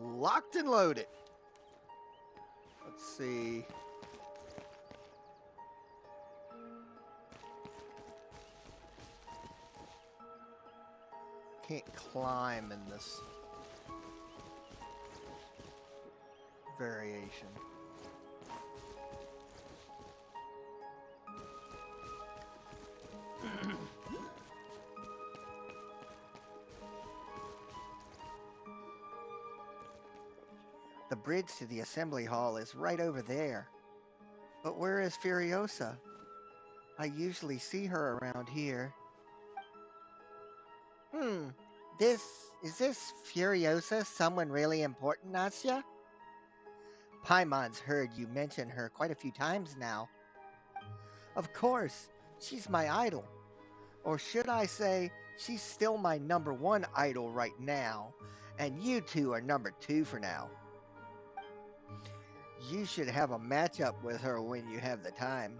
Locked and loaded. Let's see. Can't climb in this variation. The bridge to the assembly hall is right over there. But where is Furiosa? I usually see her around here. Hmm, is this Furiosa someone really important, Nasya? Paimon's heard you mention her quite a few times now. Of course, she's my idol. Or should I say, she's still my number one idol right now, and you two are number two for now. You should have a matchup with her when you have the time.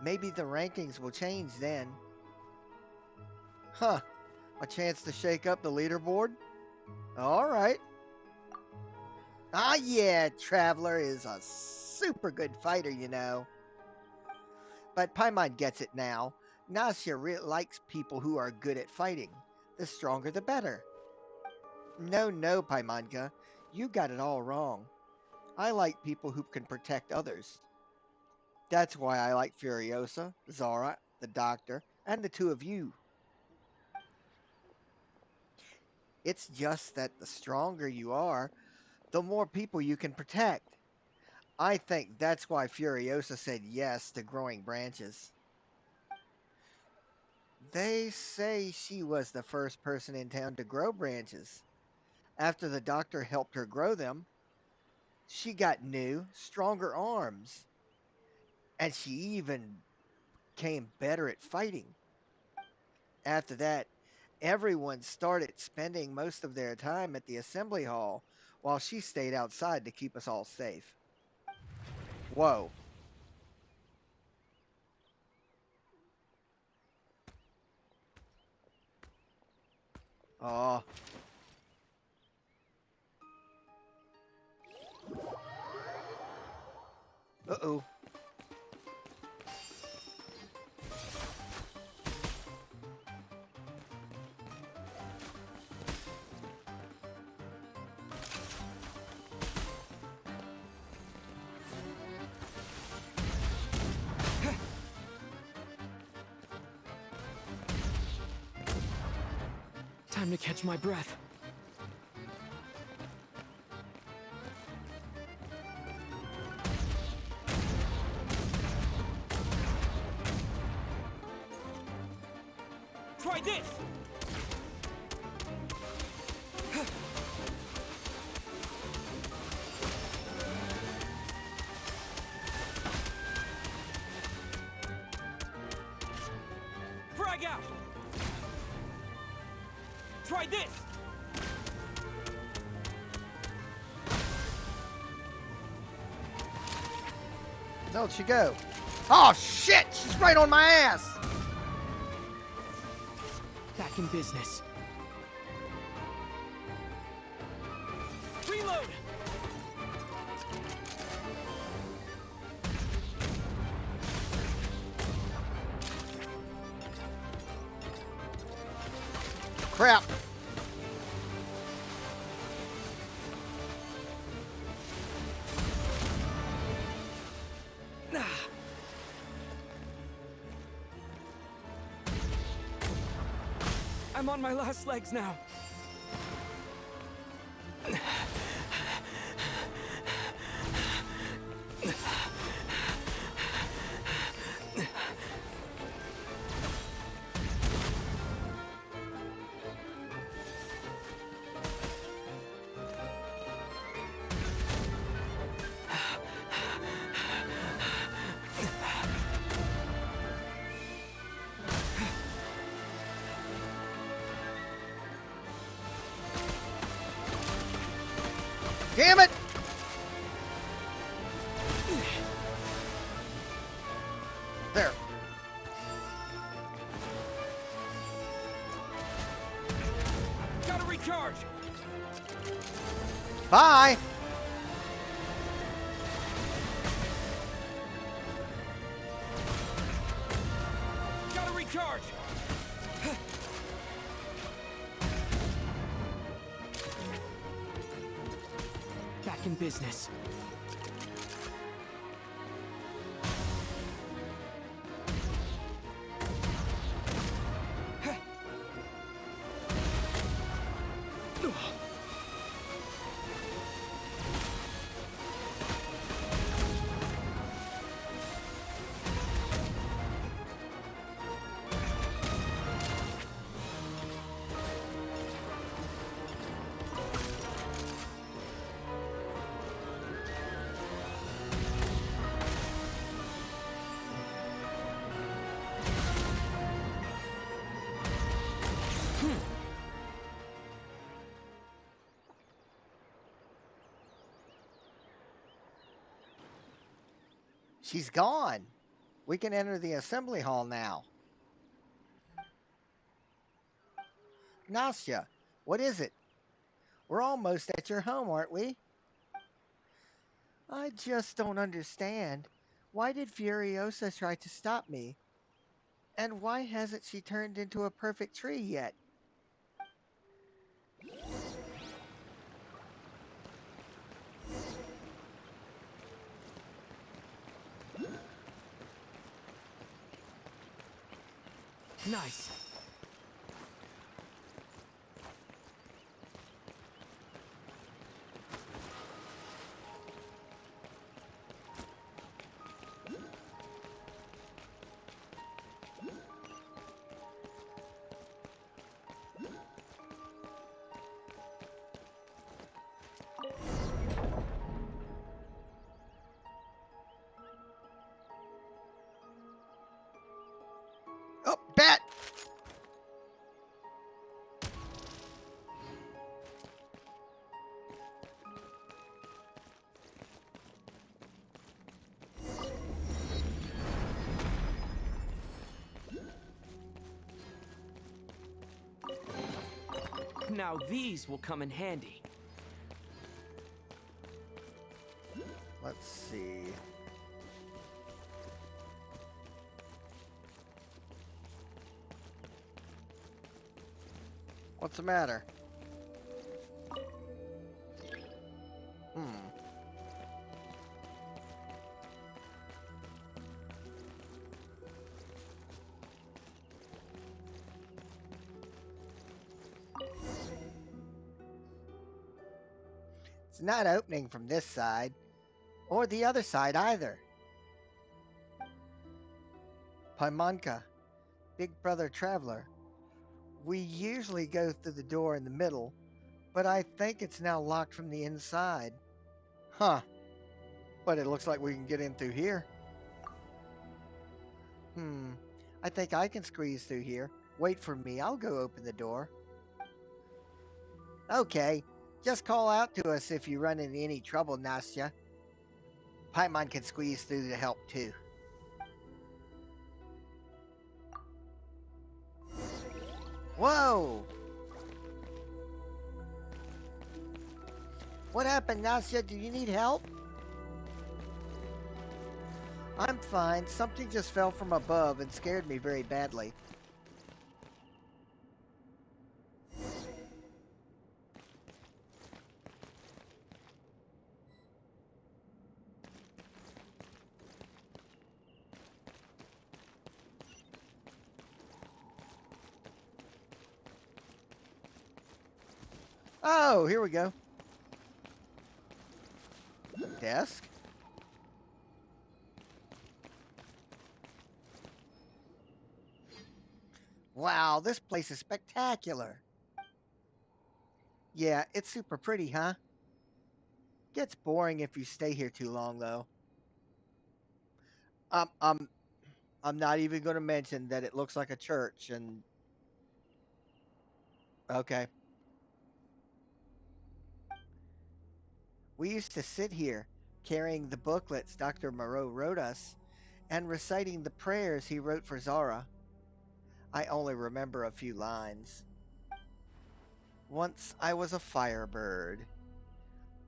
Maybe the rankings will change then. Huh, a chance to shake up the leaderboard? All right. Ah, yeah, Traveler is a super good fighter, you know. But Paimon gets it now. Nasya likes people who are good at fighting. The stronger the better. No, Paimonka. You got it all wrong. I like people who can protect others. That's why I like Furiosa, Zara, the Doctor, and the two of you. It's just that the stronger you are, the more people you can protect. I think that's why Furiosa said yes to growing branches. They say she was the first person in town to grow branches. After the doctor helped her grow them, she got new, stronger arms, and she even became better at fighting. After that, everyone started spending most of their time at the assembly hall while she stayed outside to keep us all safe. Whoa. Oh. Uh-oh. Time to catch my breath. Try this! Frag out! Try this! Where'd she go? Oh, shit! She's right on my ass! Back in business. Reload! Crap! I'm on my last legs now. Damn it! There. Gotta recharge! Bye! Gotta recharge! Back in business. She's gone. We can enter the assembly hall now. Nastia, what is it? We're almost at your home, aren't we? I just don't understand. Why did Furiosa try to stop me? And why hasn't she turned into a perfect tree yet? Nice. Oh, bat! Now these will come in handy. Let's see. What's the matter? Hmm. It's not opening from this side, or the other side either. Paimanka, Big Brother Traveler. We usually go through the door in the middle, but I think it's now locked from the inside. Huh. But it looks like we can get in through here. Hmm. I think I can squeeze through here. Wait for me. I'll go open the door. Okay. Just call out to us if you run into any trouble, Nastya. Paimon can squeeze through to help too. Whoa! What happened, Nastya? Do you need help? I'm fine. Something just fell from above and scared me very badly. Oh, here we go. Desk? Wow, this place is spectacular. Yeah, it's super pretty, huh? Gets boring if you stay here too long, though. Um, um, I'm not even going to mention that it looks like a church and okay. We used to sit here carrying the booklets Dr. Moreau wrote us and reciting the prayers he wrote for Zara. I only remember a few lines. Once I was a firebird.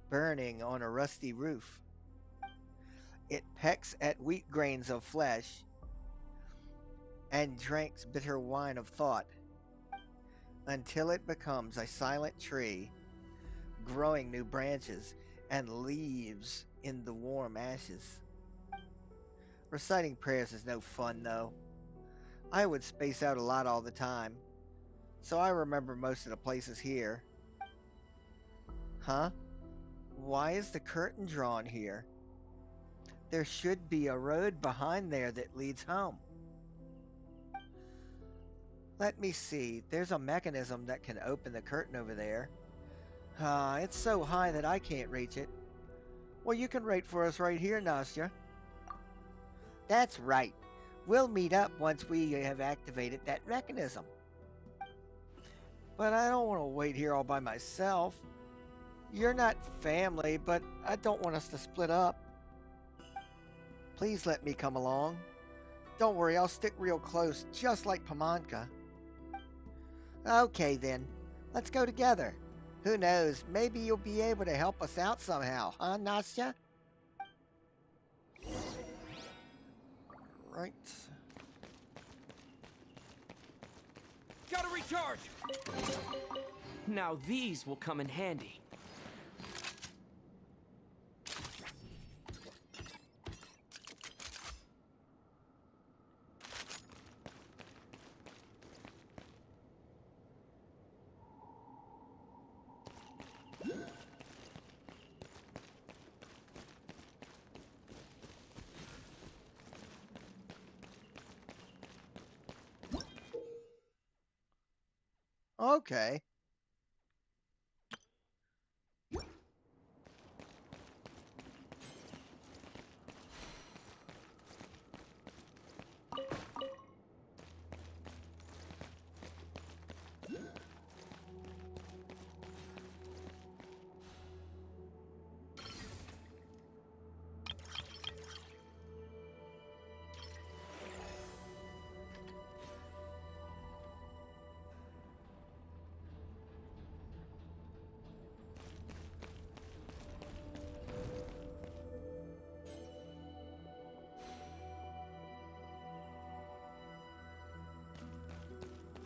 burning on a rusty roof. It pecks at wheat grains of flesh and drinks bitter wine of thought until it becomes a silent tree, growing new branches and leaves in the warm ashes. Reciting prayers is no fun, though. I would space out a lot all the time, so I remember most of the places here. Huh? Why is the curtain drawn here? There should be a road behind there that leads home. Let me see. There's a mechanism that can open the curtain over there. It's so high that I can't reach it. Well, you can wait for us right here, Nastya. That's right. We'll meet up once we have activated that mechanism. But I don't want to wait here all by myself. You're not family, but I don't want us to split up. Please let me come along. Don't worry, I'll stick real close, just like Pamanka. Okay then, let's go together. Who knows, maybe you'll be able to help us out somehow, huh, Nastya? Right. Gotta recharge! Now these will come in handy. Okay.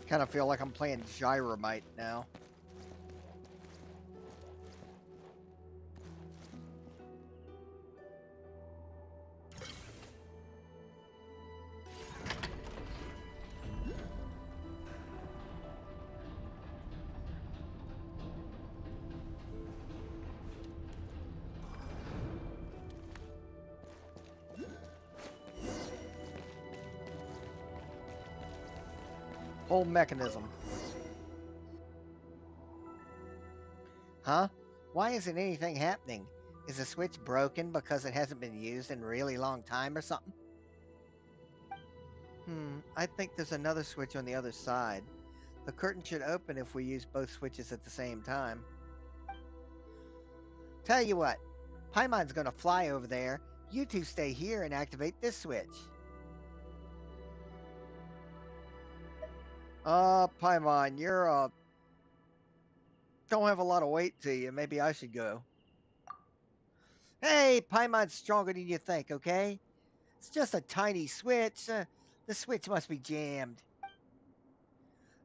Kind of feel like I'm playing Gyromite now. Whole mechanism. Huh? Why isn't anything happening? Is the switch broken because it hasn't been used in a really long time or something? I think there's another switch on the other side. The curtain should open if we use both switches at the same time. Tell you what, Paimon's gonna fly over there. You two stay here and activate this switch. Paimon, you're don't have a lot of weight to you. Maybe I should go. Hey, Paimon's stronger than you think, okay? It's just a tiny switch. The switch must be jammed.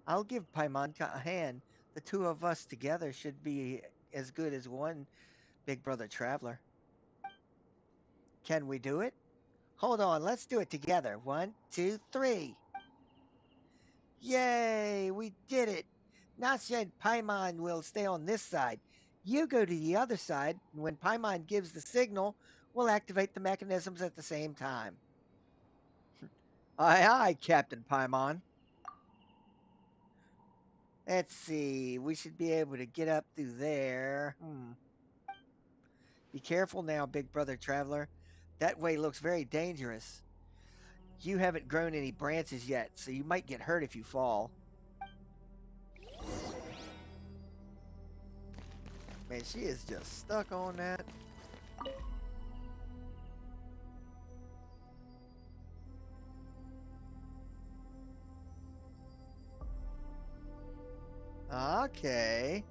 I'll give Paimon a hand. The two of us together should be as good as one Big Brother Traveler. Can we do it? Hold on, let's do it together. 1, 2, 3. Yay, we did it. Nasya and Paimon will stay on this side. You go to the other side, and when Paimon gives the signal, we'll activate the mechanisms at the same time. Aye, aye, Captain Paimon. Let's see, we should be able to get up through there. Be careful now, Big Brother Traveler. That way looks very dangerous. You haven't grown any branches yet, so you might get hurt if you fall. Man, she is just stuck on that. Okay.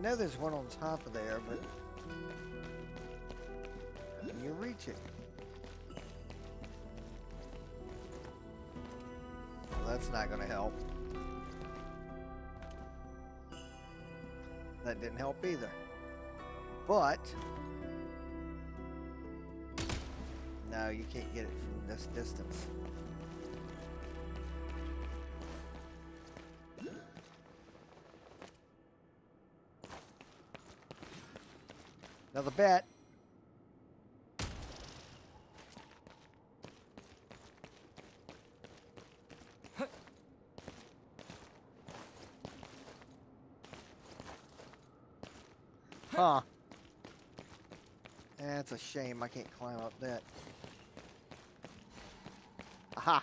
know there's one on top of there, but can you reach it? Well, that's not going to help. That didn't help either. But no, you can't get it from this distance. Another bet. Huh. That's a shame I can't climb up that. Aha.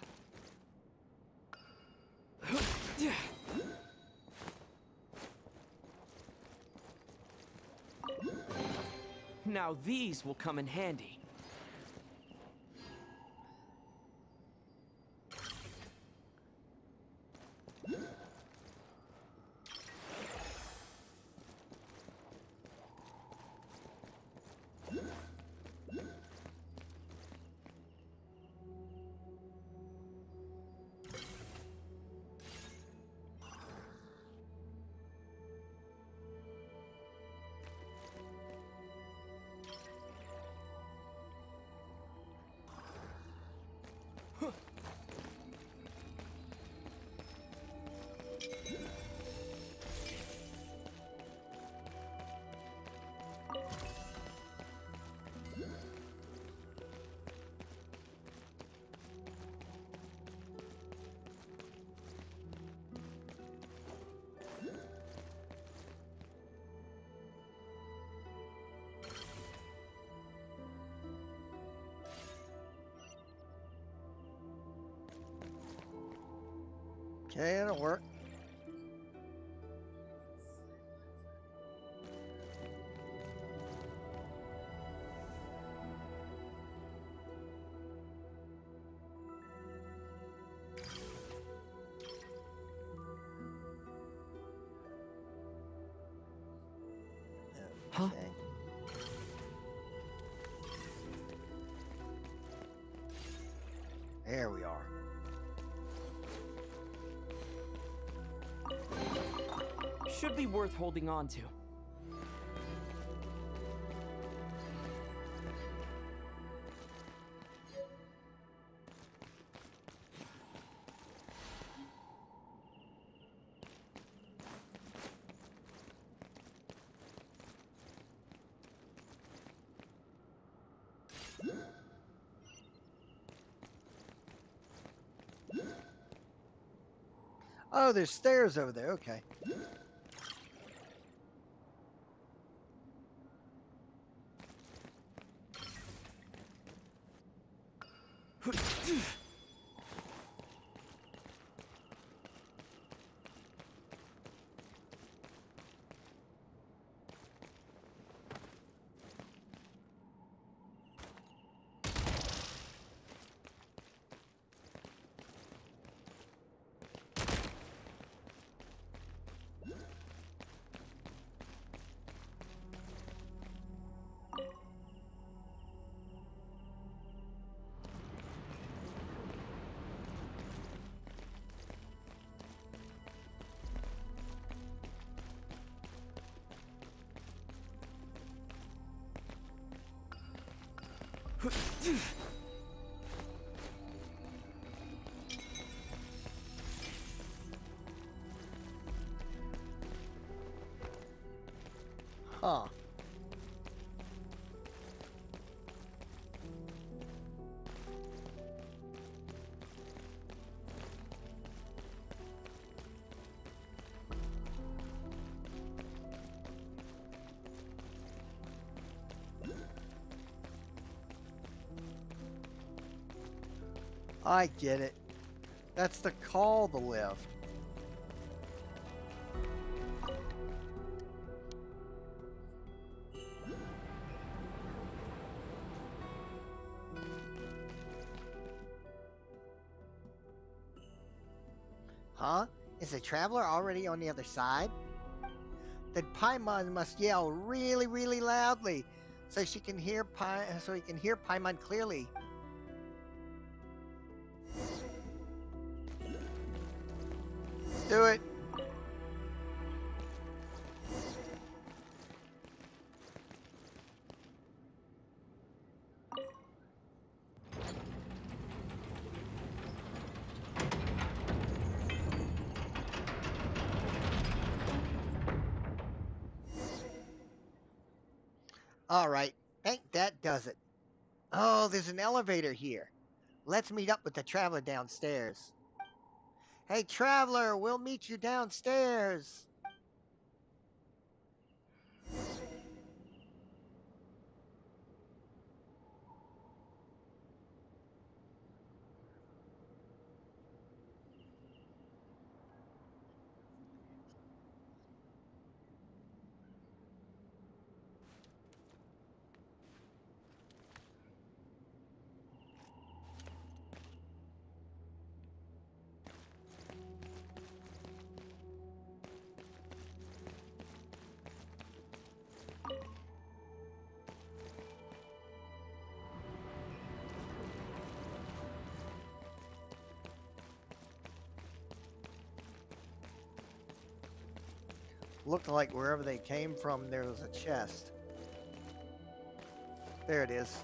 Now these will come in handy. Okay, that'll work. Huh? Okay. There we are. Should be worth holding on to. Oh, there's stairs over there. Okay. Huh. I get it. That's to call the lift. Huh? Is the traveler already on the other side? Then Paimon must yell really, really loudly so she can hear so he can hear Paimon clearly. Let's do it. All right, think that does it. Oh, there's an elevator here. Let's meet up with the traveler downstairs. Hey, traveler, we'll meet you downstairs. Looked like wherever they came from, there was a chest. There it is.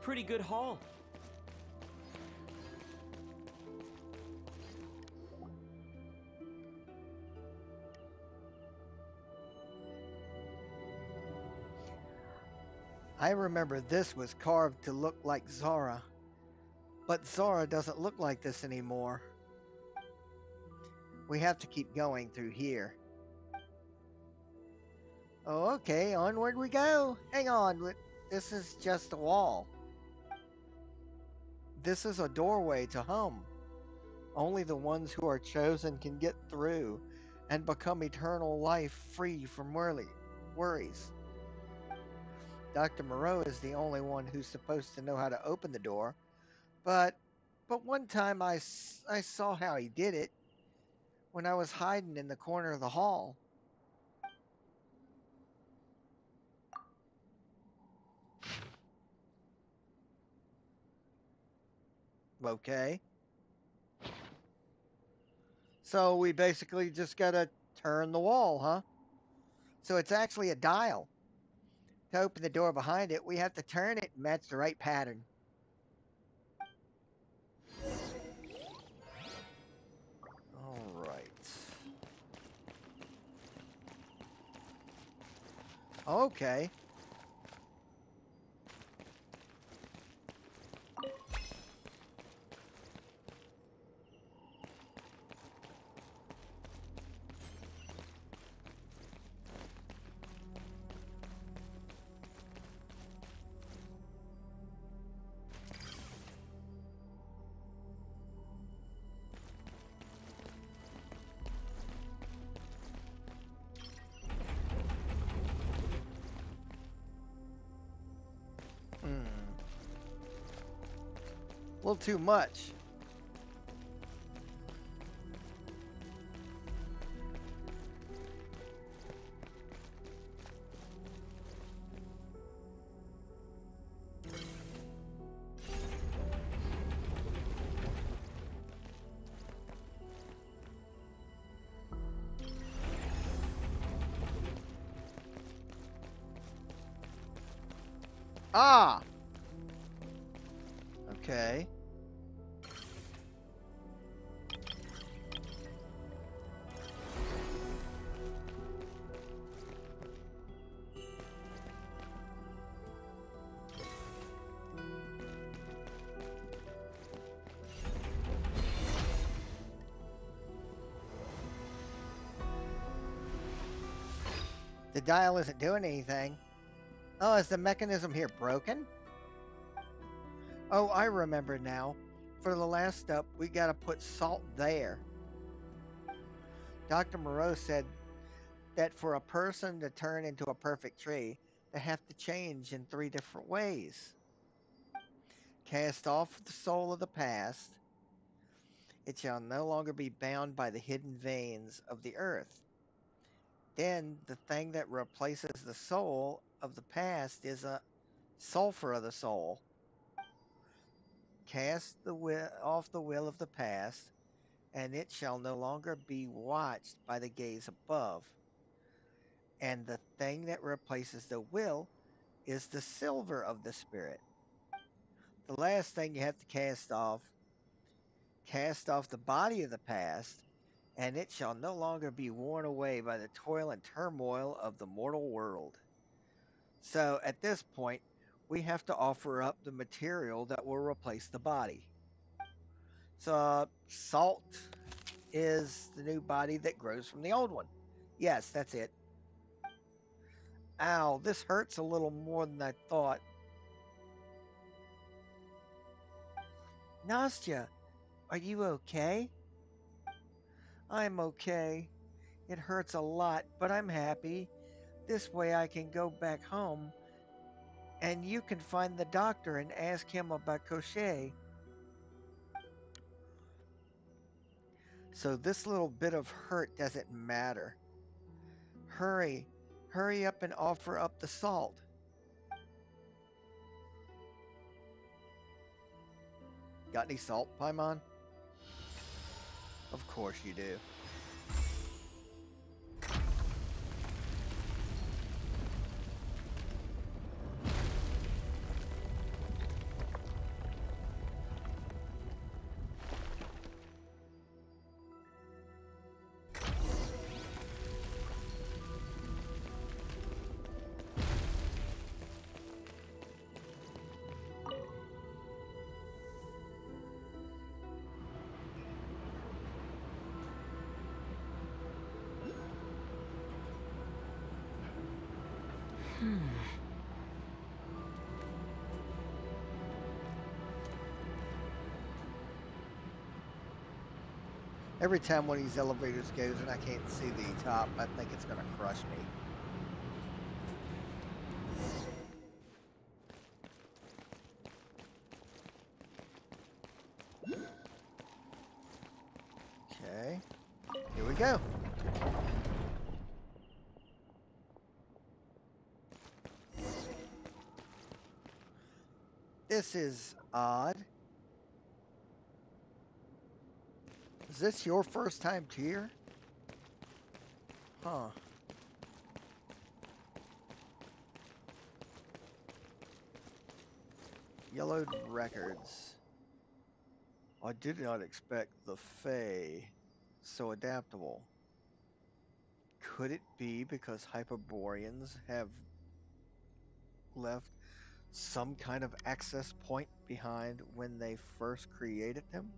Pretty good haul. I remember this was carved to look like Zara, but Zara doesn't look like this anymore. We have to keep going through here. Oh, okay, onward we go. Hang on, this is just a wall. This is a doorway to home. Only the ones who are chosen can get through and become eternal life free from worries. Dr. Moreau is the only one who's supposed to know how to open the door, but one time I saw how he did it when I was hiding in the corner of the hall. Okay. So we basically just gotta turn the wall, huh? So it's actually a dial. To open the door behind it, we have to turn it and match the right pattern. All right. Okay. A little too much. Ah! Okay. The dial isn't doing anything. Oh, is the mechanism here broken? Oh, I remember now. For the last step, we gotta put salt there. Dr. Moreau said that for a person to turn into a perfect tree, they have to change in three different ways. Cast off the soul of the past, it shall no longer be bound by the hidden veins of the earth. Then the thing that replaces the soul of the past is a sulfur of the soul. Cast off the will of the past, and it shall no longer be watched by the gaze above. And the thing that replaces the will is the silver of the spirit. The last thing you have to cast off the body of the past, and it shall no longer be worn away by the toil and turmoil of the mortal world. So at this point, we have to offer up the material that will replace the body. So salt is the new body that grows from the old one. Yes, that's it. Ow, this hurts a little more than I thought. Nastya, are you okay? I'm okay. It hurts a lot, but I'm happy. This way I can go back home and you can find the doctor and ask him about Cochet. So this little bit of hurt doesn't matter. Hurry, hurry up and offer up the salt. Got any salt, Paimon? Of course you do. Every time one of these elevators goes and I can't see the top, I think it's going to crush me. Okay, here we go. This is odd. Is this your first time here? Huh. Yellowed records. I did not expect the Fae so adaptable. Could it be because Hyperboreans have left some kind of access point behind when they first created them?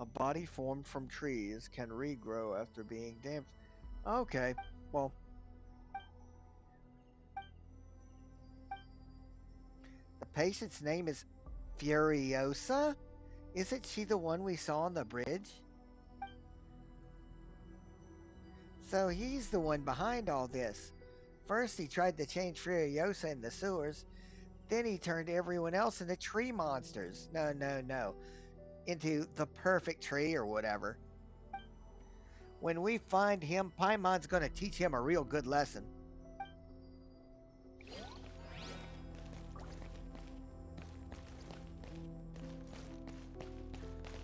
A body formed from trees can regrow after being damaged. Okay, well, the patient's name is Furiosa? Isn't she the one we saw on the bridge? So he's the one behind all this. First, he tried to change Furiosa in the sewers. Then he turned everyone else into tree monsters. No, no, no. Into the perfect tree or whatever. When we find him, Paimon's going to teach him a real good lesson.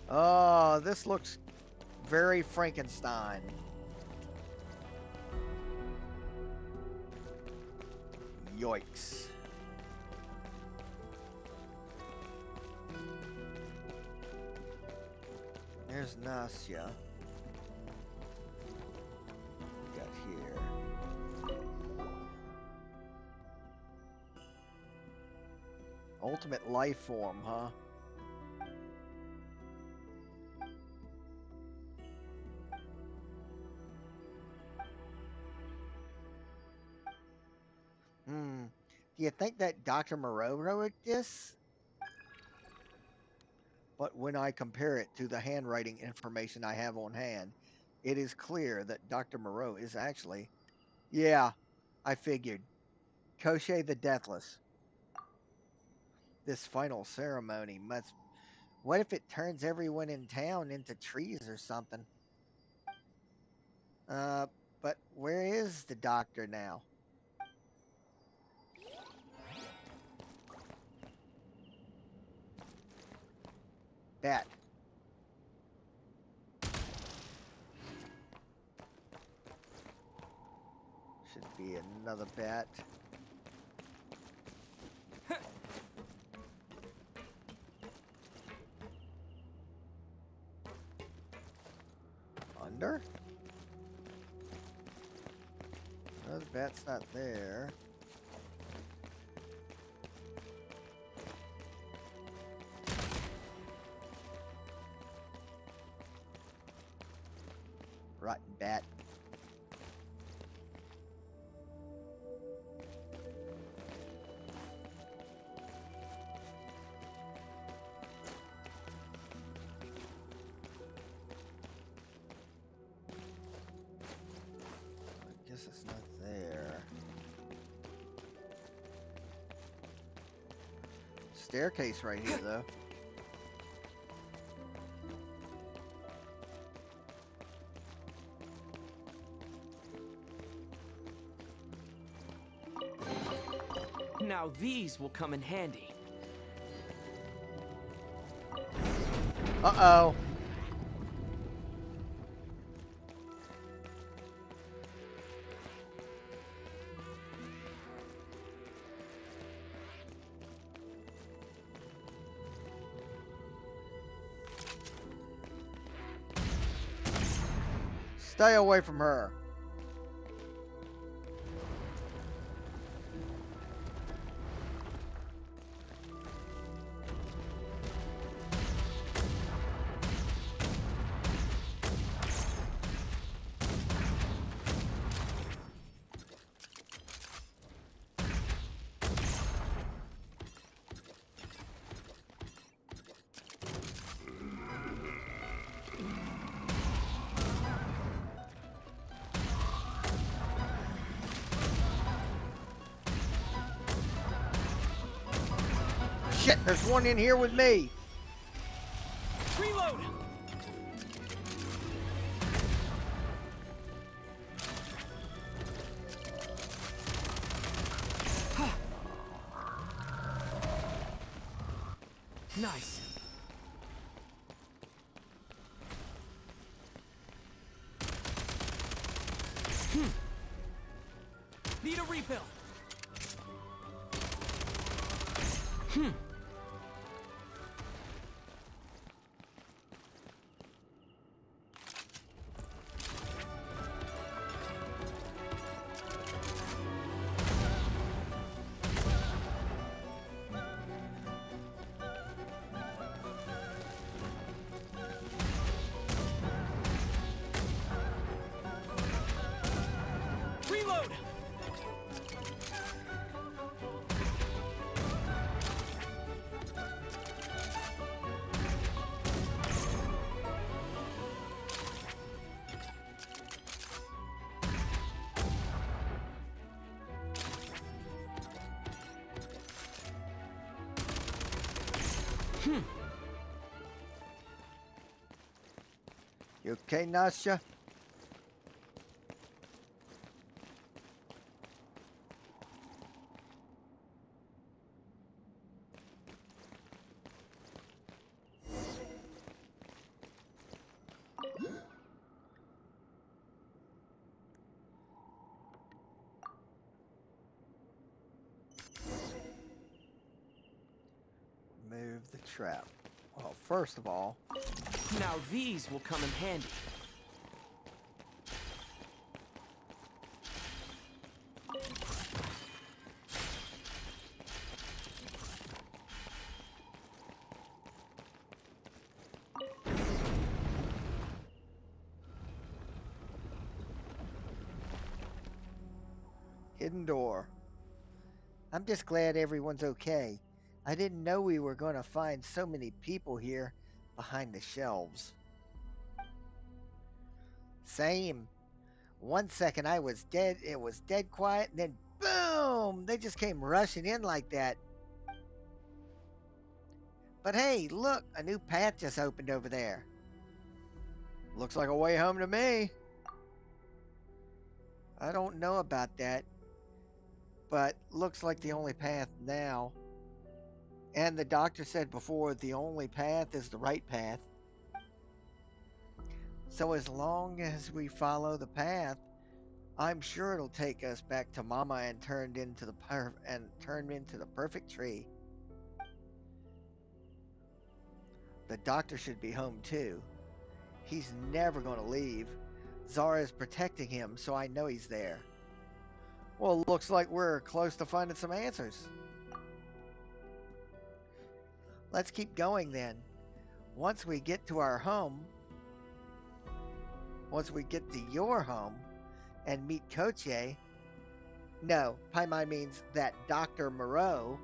Oh, this looks very Frankenstein. Yoicks. There's Nasya. We got here. Ultimate life form, huh? Hmm. Do you think that Dr. Moreau wrote this? but when I compare it to the handwriting information I have on hand, it is clear that Dr. Moreau is actually, yeah, I figured, Koshé the Deathless. This final ceremony must. What if it turns everyone in town into trees or something? Uh, but where is the doctor now? Bat. Should be another bat. Under? No, the bat's not there. Rotten bat. I guess it's not there. Staircase right here, though. Now these will come in handy. Uh-oh. Stay away from her. Shit, there's one in here with me. Reload! Nice. Need a refill. Reload! You okay, Nasha? Move the trap. Well, first of all, Now these will come in handy. hidden door. I'm just glad everyone's okay. I didn't know we were going to find so many people here. behind the shelves. Same. 1 second I was dead, it was dead quiet, and then boom! They just came rushing in like that. But hey, look, a new path just opened over there. Looks like a way home to me. I don't know about that, but looks like the only path now. And the doctor said before the only path is the right path. So as long as we follow the path, I'm sure it'll take us back to Mama and turn into the perfect tree. The doctor should be home too. He's never going to leave. Zara is protecting him, so I know he's there. Well, looks like we're close to finding some answers. Let's keep going then. Once we get to our home, once we get to your home and meet Koche, no, Paimon means that Dr. Moreau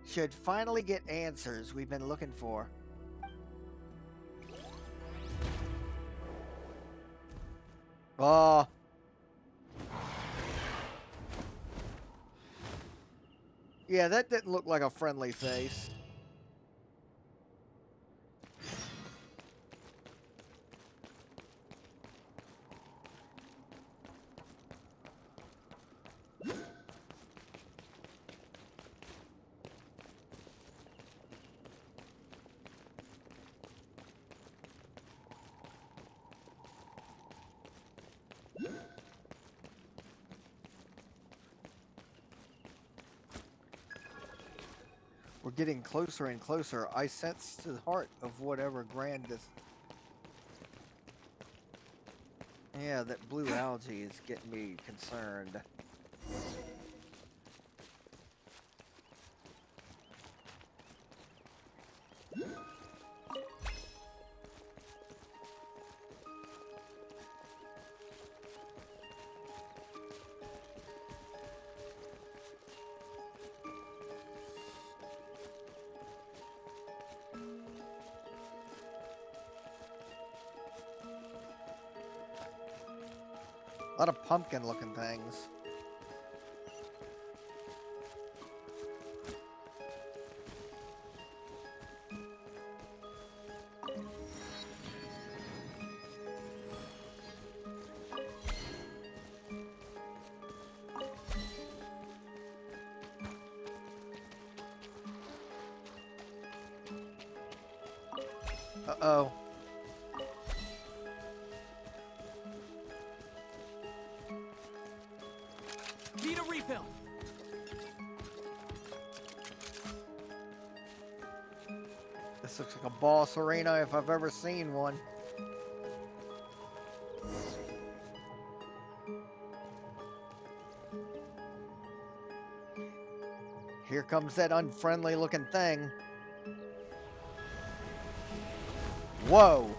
should finally get answers we've been looking for. Oh. Yeah, that didn't look like a friendly face. We're getting closer and closer. I sense to the heart of whatever grand this. Yeah, that blue algae is getting me concerned. A lot of pumpkin looking things. Uh-oh. Need a refill. This looks like a boss arena if I've ever seen one. Here comes that unfriendly looking thing. Whoa.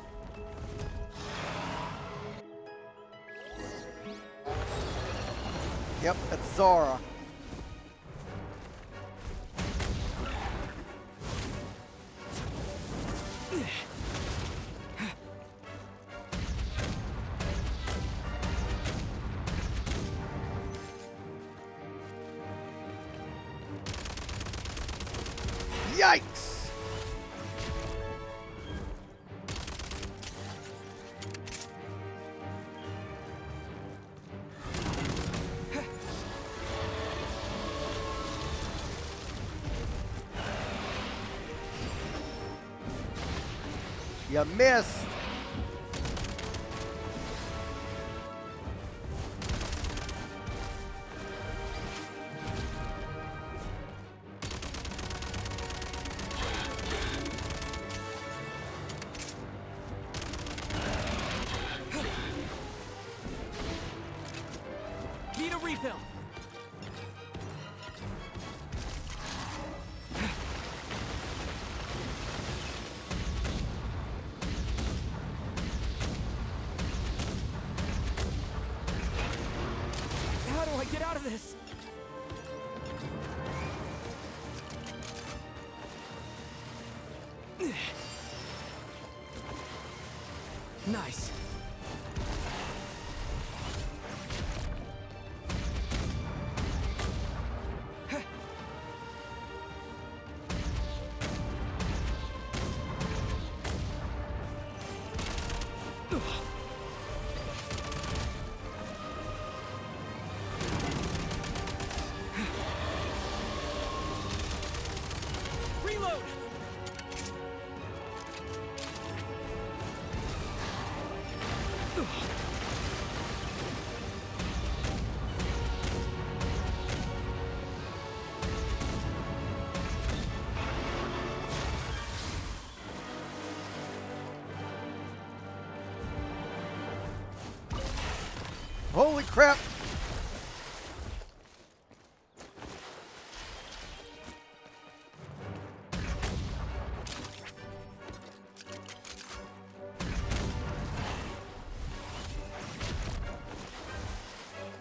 Yep, that's Zara. Yikes! You missed. Need a refill. How do I get out of this? Holy crap!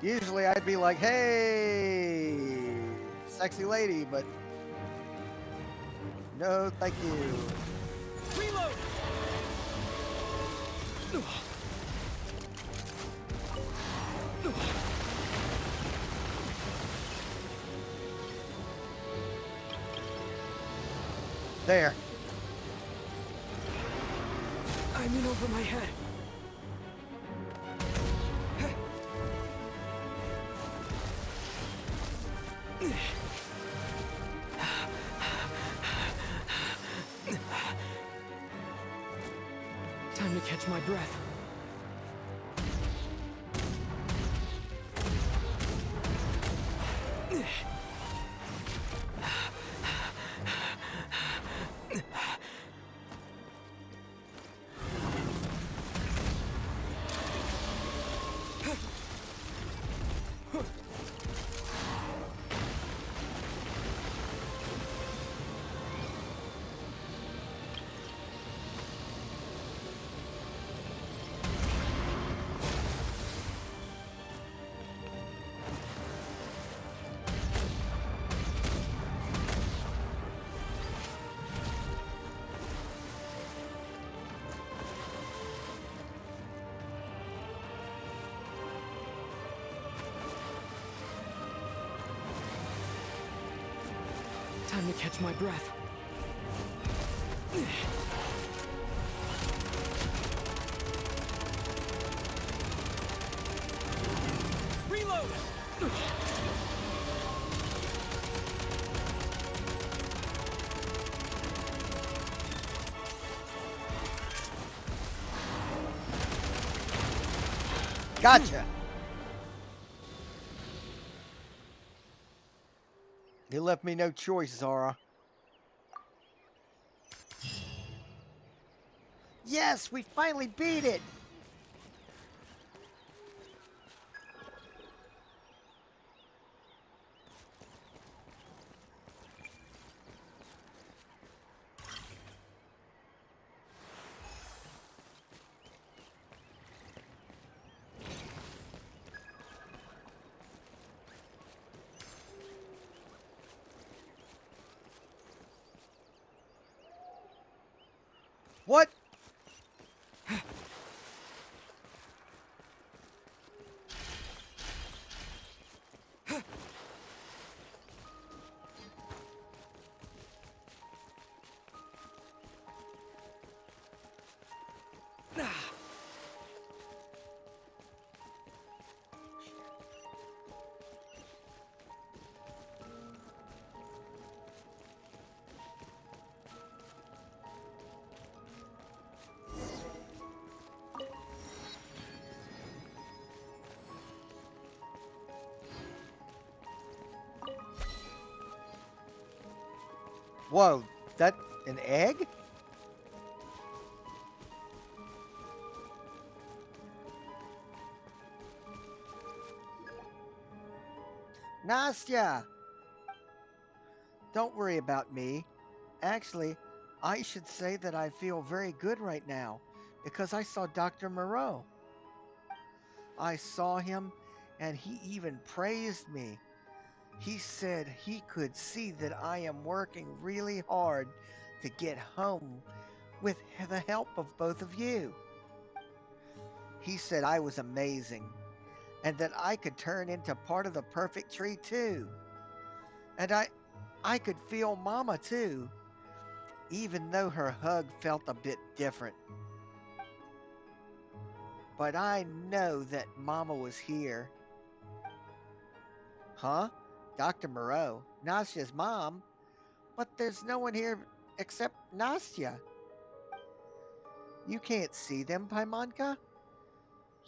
Usually I'd be like, hey, sexy lady, but no, thank you. Reload! There. I'm in over my head. Time to catch my breath. Time to catch my breath. Reload! Gotcha. You left me no choice, Zara. Yes, we finally beat it. What? Whoa, that an egg? Nastya, don't worry about me. Actually, I should say that I feel very good right now because I saw Dr. Moreau. I saw him and he even praised me. He said he could see that I am working really hard to get home with the help of both of you. He said I was amazing and that I could turn into part of the perfect tree too. And I could feel Mama too, even though her hug felt a bit different. But I know that Mama was here. Huh? Dr. Moreau, Nastya's mom? But there's no one here except Nastya. You can't see them, Paimonka.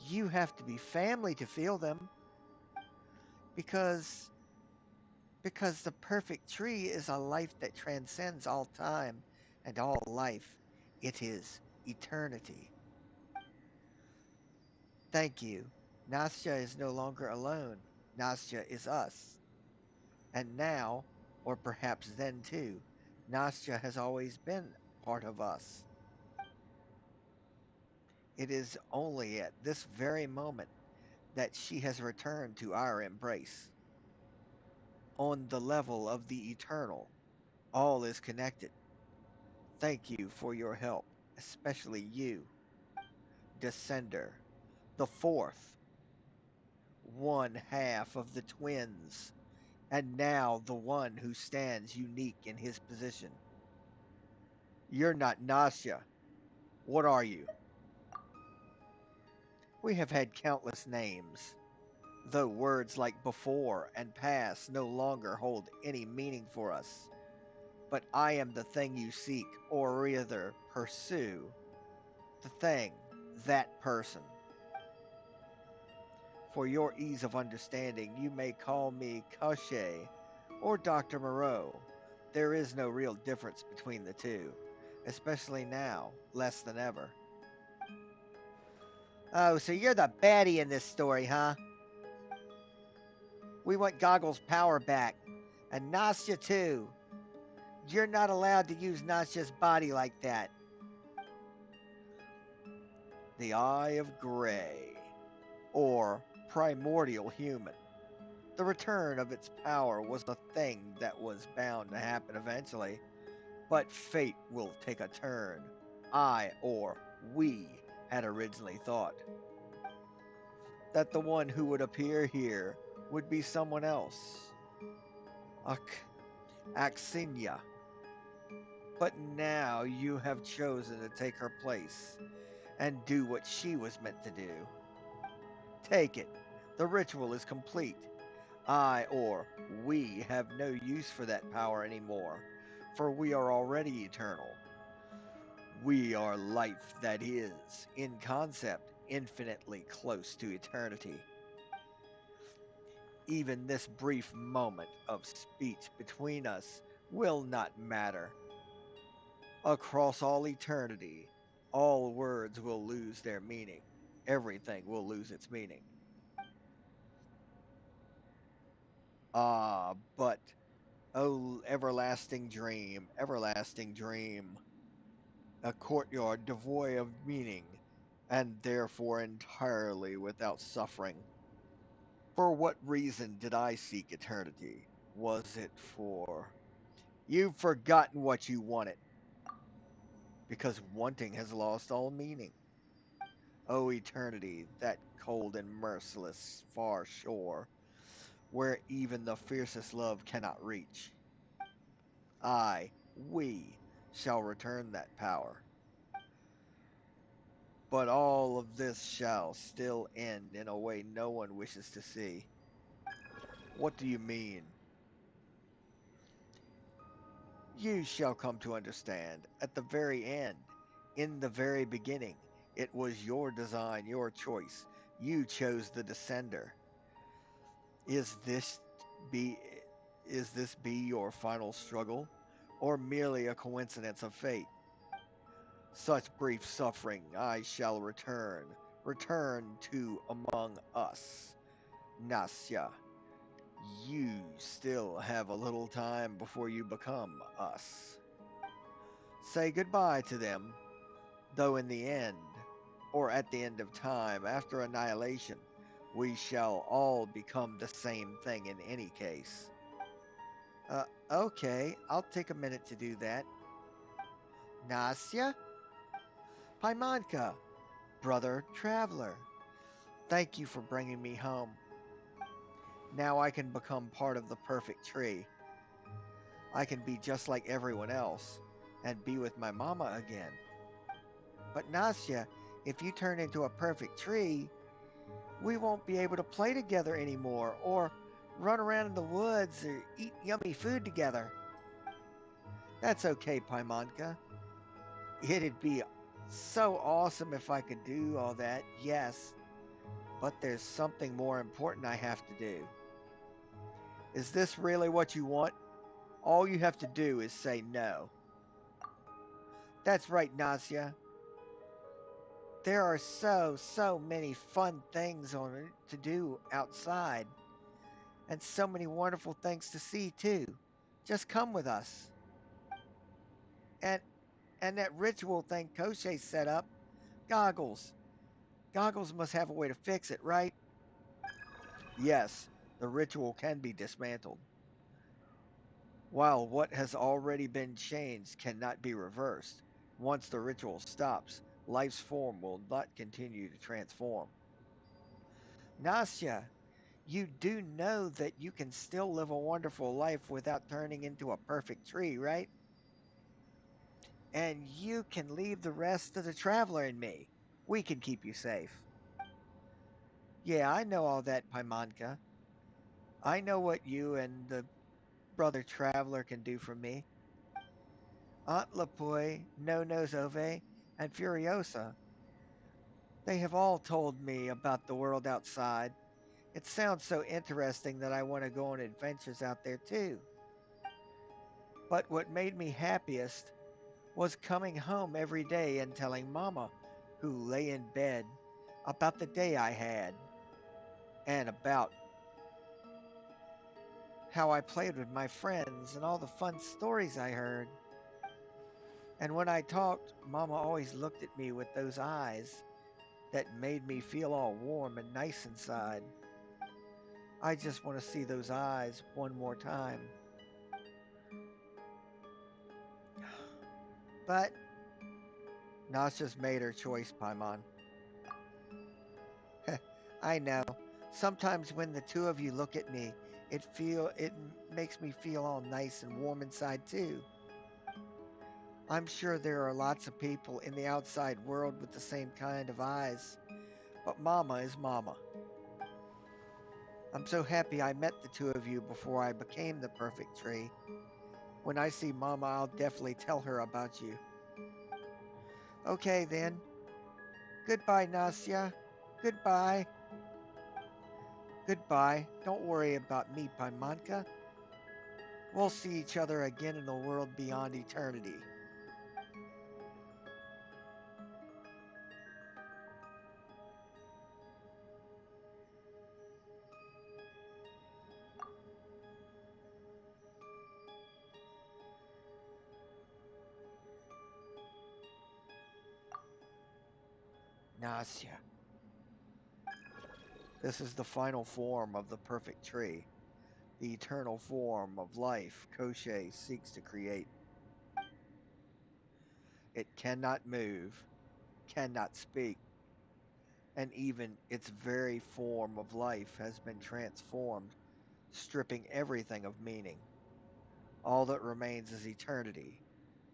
You have to be family to feel them. Because because the perfect tree is a life that transcends all time and all life. It is eternity. Thank you, Nastya is no longer alone. Nastya is us. And now, or perhaps then too, Nastya has always been part of us. It is only at this very moment that she has returned to our embrace. On the level of the eternal, all is connected. Thank you for your help, especially you, Descender, the fourth, one half of the twins, and now the one who stands unique in his position. You're not Nasya. What are you? We have had countless names, though words like before and past no longer hold any meaning for us. But I am the thing you seek, or rather pursue. The thing, that person. For your ease of understanding, you may call me Cauchet or Dr. Moreau. There is no real difference between the two, especially now, less than ever. Oh, so you're the baddie in this story, huh? We want Goggle's power back. And Nastya, too. You're not allowed to use Nastya's body like that. The Eye of Grey, or Primordial Human. The return of its power was a thing that was bound to happen eventually, but fate will take a turn. Or we had originally thought that the one who would appear here would be someone else, Axinia. But now you have chosen to take her place and do what she was meant to do. Take it. The ritual is complete. Or we have no use for that power anymore, for we are already eternal. We are life that is, in concept, infinitely close to eternity. Even this brief moment of speech between us will not matter. Across all eternity, all words will lose their meaning. Everything will lose its meaning. But, oh, everlasting dream, a courtyard devoid of meaning, and therefore entirely without suffering. For what reason did I seek eternity? Was it for... You've forgotten what you wanted, because wanting has lost all meaning. O eternity, that cold and merciless far shore, where even the fiercest love cannot reach. We, shall return that power. But all of this shall still end in a way no one wishes to see. What do you mean? You shall come to understand at the very end, in the very beginning. It was your design, your choice. You chose the Descender. Is this be is this be your final struggle, or merely a coincidence of fate? Such brief suffering I shall return to among us. Nasya, you still have a little time before you become us. Say goodbye to them, though in the end, or at the end of time, after annihilation, we shall all become the same thing in any case. Okay, I'll take a minute to do that. Nasya? Paimanka, brother traveler, thank you for bringing me home. Now I can become part of the perfect tree. I can be just like everyone else and be with my mama again. But Nasya, if you turn into a perfect tree, we won't be able to play together anymore or run around in the woods or eat yummy food together. That's okay, Paimanka. It'd be so awesome if I could do all that, yes, but there's something more important I have to do. Is this really what you want? All you have to do is say no. That's right, Nasya. There are so many fun things to do outside, and so many wonderful things to see too. Just come with us. And and that ritual thing Koshé set up, goggles. Goggles must have a way to fix it, right? Yes, the ritual can be dismantled. While what has already been changed cannot be reversed, once the ritual stops, life's form will not continue to transform. Nasya, you do know that you can still live a wonderful life without turning into a perfect tree, right? And you can leave the rest to the traveler and me. We can keep you safe. Yeah, I know all that, Paimanka. I know what you and the brother traveler can do for me. Aunt Lapoy, No Nose Ove, and Furiosa. They have all told me about the world outside. It sounds so interesting that I want to go on adventures out there too. But what made me happiest was coming home every day and telling Mama, who lay in bed, about the day I had and about how I played with my friends and all the fun stories I heard. And when I talked, Mama always looked at me with those eyes that made me feel all warm and nice inside. I just want to see those eyes one more time. But Nasha's made her choice, Paimon. I know. Sometimes when the two of you look at me, it makes me feel all nice and warm inside too. I'm sure there are lots of people in the outside world with the same kind of eyes, but Mama is Mama. I'm so happy I met the two of you before I became the perfect tree. When I see Mama, I'll definitely tell her about you. Okay then. Goodbye, Nasya. Goodbye. Goodbye. Don't worry about me, Paimanka. We'll see each other again in the world beyond eternity. Nasya. This is the final form of the perfect tree, the eternal form of life Koshé seeks to create. It cannot move, cannot speak, and even its very form of life has been transformed, stripping everything of meaning. All that remains is eternity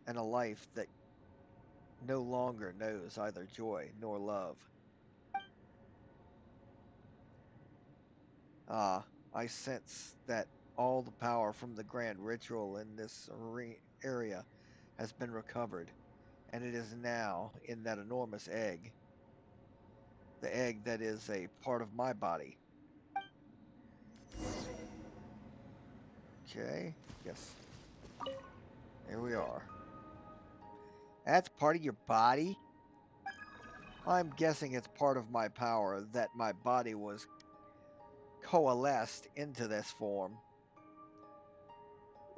and a life that no longer knows either joy nor love. Ah, I sense that all the power from the grand ritual in this area has been recovered, and it is now in that enormous egg, the egg that is a part of my body. Okay, yes, there we are. That's part of your body? I'm guessing it's part of my power that my body was coalesced into this form,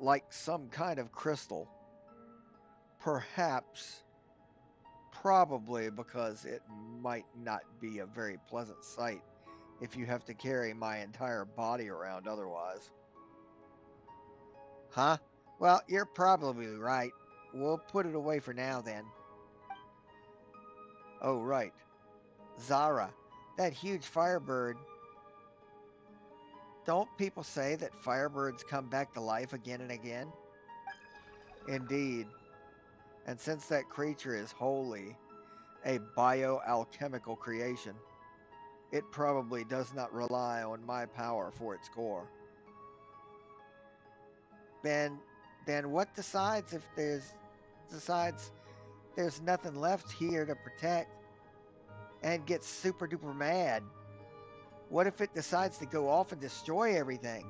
like some kind of crystal. Perhaps, probably because it might not be a very pleasant sight if you have to carry my entire body around otherwise. Huh? Well, you're probably right. We'll put it away for now then. Oh, right. Zara, that huge firebird. Don't people say that firebirds come back to life again and again? Indeed. And since that creature is wholly a bioalchemical creation, it probably does not rely on my power for its core. Then, then what decides there's nothing left here to protect and gets super duper mad? What if it decides to go off and destroy everything?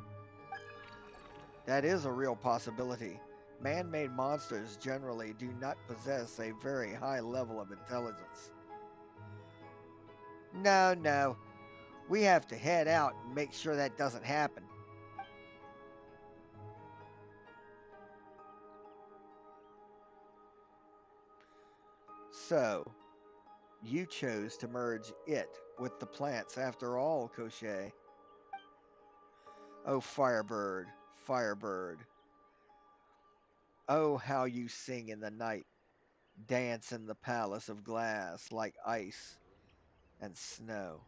That is a real possibility. Man-made monsters generally do not possess a very high level of intelligence. No, no. We have to head out and make sure that doesn't happen. So, you chose to merge it with the plants after all, Cochet. Oh, Firebird, Firebird. Oh, how you sing in the night, dance in the palace of glass like ice and snow.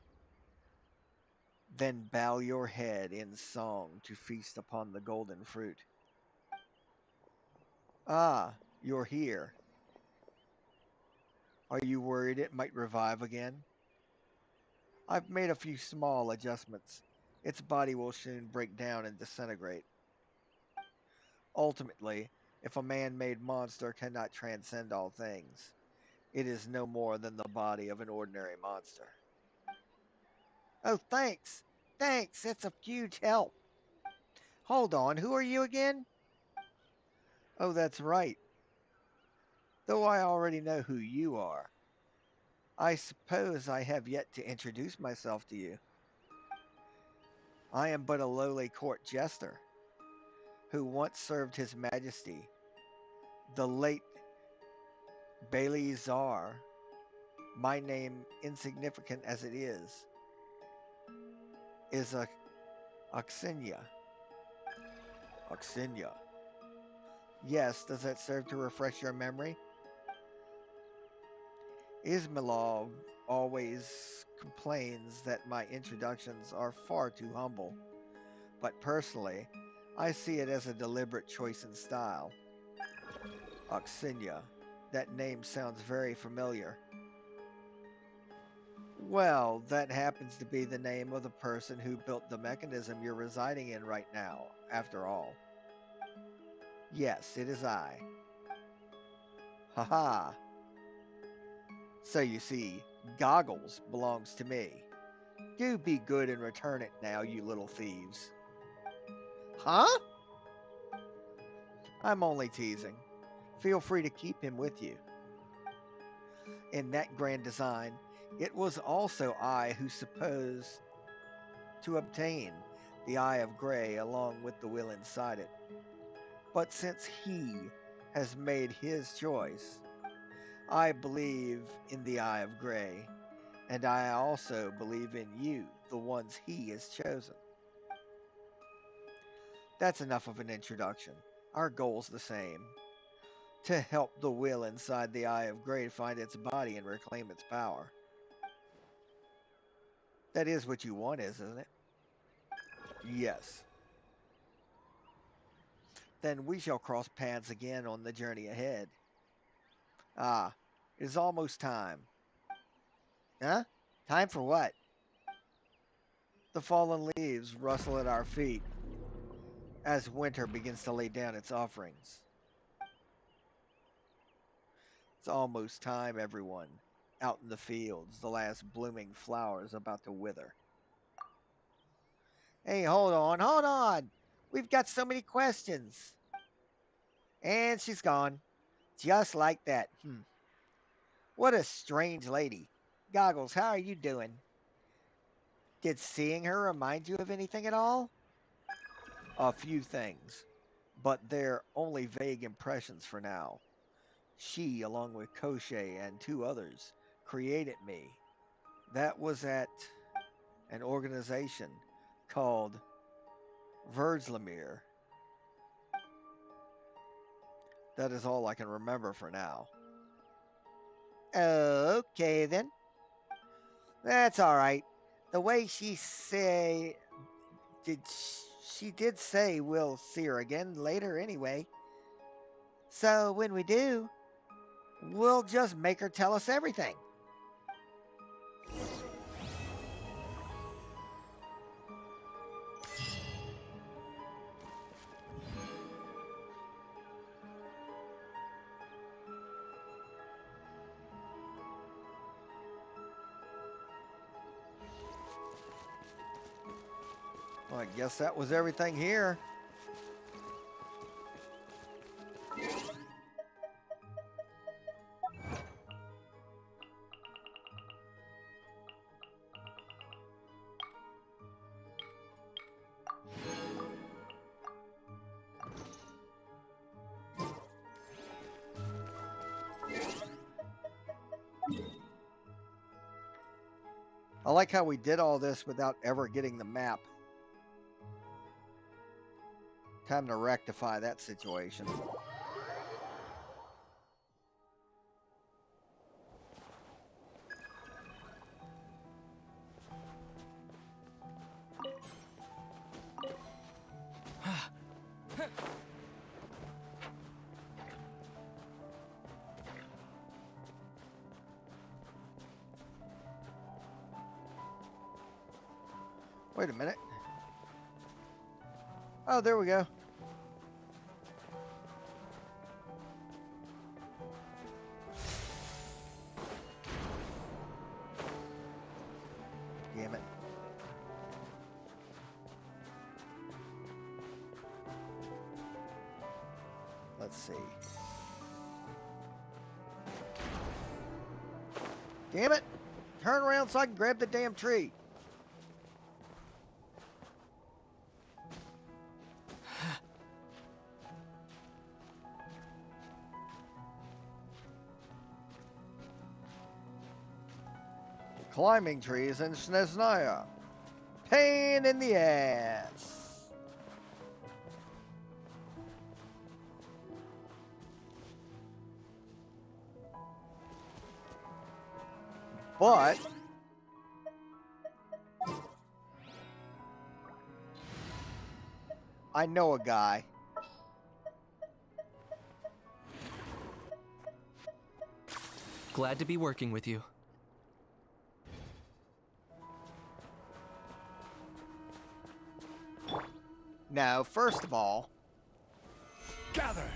Then bow your head in song to feast upon the golden fruit. Ah, you're here. Are you worried it might revive again? I've made a few small adjustments. Its body will soon break down and disintegrate. Ultimately, if a man-made monster cannot transcend all things, it is no more than the body of an ordinary monster. Oh, thanks. Thanks. It's a huge help. Hold on. Who are you again? Oh, that's right. Though I already know who you are. I suppose I have yet to introduce myself to you. I am but a lowly court jester who once served His Majesty, the late Bailey Czar. My name, insignificant as it is a Oxinia. Oxinia. Yes, does that serve to refresh your memory? Ismailov always complains that my introductions are far too humble, but personally, I see it as a deliberate choice in style. Oxinia. That name sounds very familiar. Well, that happens to be the name of the person who built the mechanism you're residing in right now, after all. Yes, it is I. Haha. So you see, Goggles belongs to me. Do be good and return it now, you little thieves. Huh? I'm only teasing. Feel free to keep him with you. In that grand design, it was also I who supposed to obtain the Eye of Grey along with the will inside it. But since he has made his choice, I believe in the Eye of Grey, and I also believe in you, the ones he has chosen. That's enough of an introduction. Our goal's the same: to help the will inside the Eye of Grey find its body and reclaim its power. That is what you want, isn't it? Yes. Then we shall cross paths again on the journey ahead. Ah, it is almost time. Huh? Time for what? The fallen leaves rustle at our feet as winter begins to lay down its offerings. It's almost time, everyone. Out in the fields, the last blooming flowers about to wither. Hey, hold on, hold on. We've got so many questions. And she's gone. Just like that. What a strange lady. Goggles, how are you doing? Did seeing her remind you of anything at all? A few things, but they're only vague impressions for now. She, along with Koshé and two others, created me. That was at an organization called Verzlamir. That is all I can remember for now. Okay then. That's all right. The way did she did say we'll see her again later anyway. So when we do, we'll just make her tell us everything. Well, I guess that was everything here. I like how we did all this without ever getting the map. Time to rectify that situation. Wait a minute. Oh, there we go. Damn it. Let's see. Damn it! Turn around so I can grab the damn tree. Climbing trees in Snezhnaya. Pain in the ass. But I know a guy. Glad to be working with you. Now, first of all, Gather!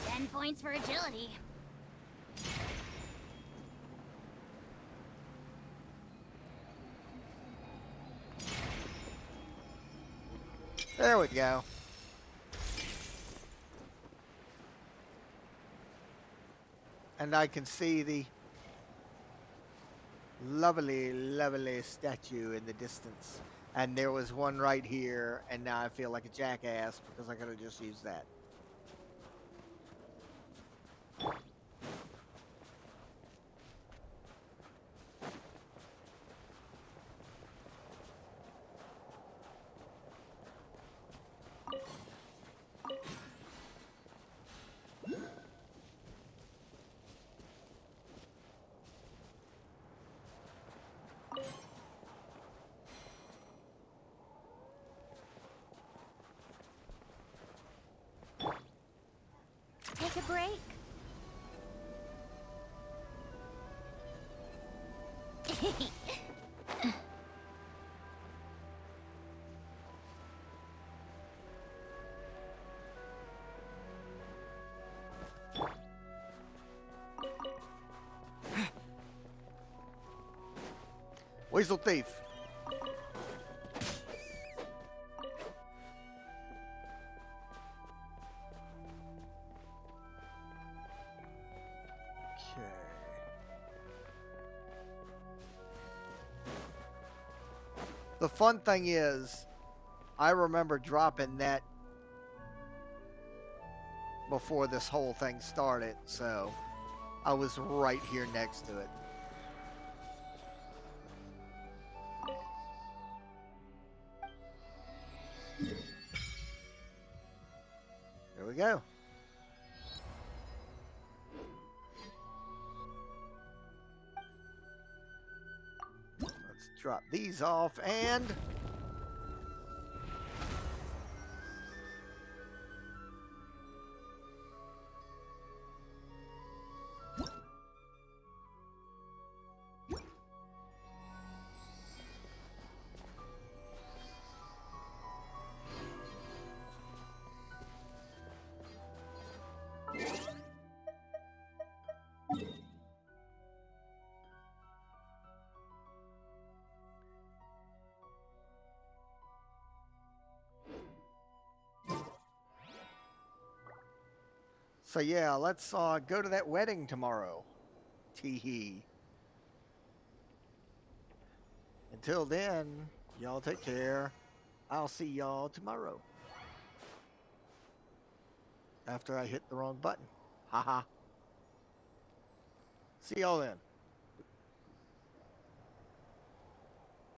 10 points for agility. there we go. And I can see the lovely, lovely statue in the distance. And there was one right here, and now I feel like a jackass because I could have just used that. Take a break. Weasel thief. Okay. The fun thing is, I remember dropping that before this whole thing started, so I was right here next to it. There we go. Let's drop these off and so yeah, let's go to that wedding tomorrow. Tee-hee. Until then, y'all take care. I'll see y'all tomorrow. after I hit the wrong button. Haha. See y'all then.